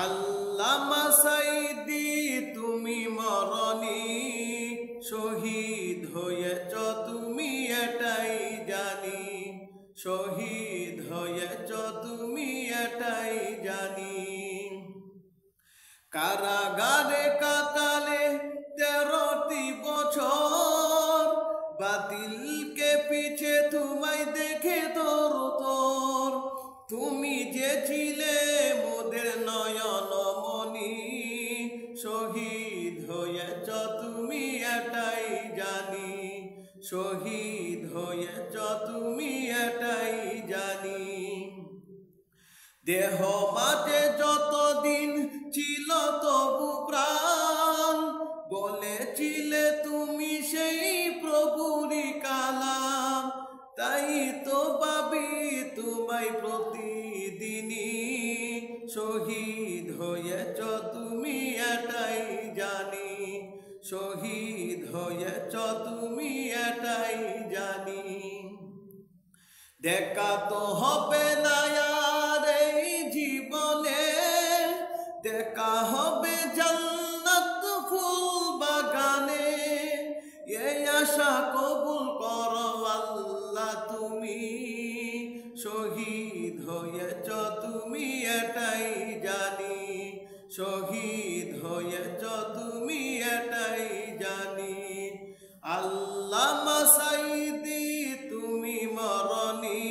আল্লামা সাঈদী তুমি মরণী, শহীদ হয়েছ তুমি এটাই জানি, শহীদ হয়েছ তুমি এটাই জানি। কারাগারে কাটালে 13টি বছর, বাতিলকে পিছে তোমায় দেখে তোর তোর, তুমি যে ছিলে মোদের নয়নমণি, শহীদ হয়েছ তুমি এটাই জানি, শহীদ হয়েছ তুমি এটাই জানি। দেহ মাঝে যতদিন ছিল তবু প্রাণ, বলেছিলে তুমি সেই প্রভুরই কালাম, তাই তো ভাবি তোমায় প্রতিদিনই, শহীদ হয়েছ তুমি এটাই জানি, শহীদ হয়েছ তুমি এটাই জানি। দেখা তো হবে না আর এই জীবনে, দেখা হবে জান্নাত ফুল বাগানে, এই আশা কবুল করো আল্লাহ তুমি, শহীদ হয়েছ তুমি এটাই জানি, শহীদ হয়েছ তুমি এটাই জানি। আল্লামা সাঈদী তুমি মরণী,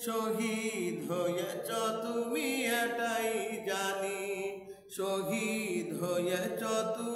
শহীদ হয়েছ তুমি এটাই জানি, শহীদ হয়েছ তুমি।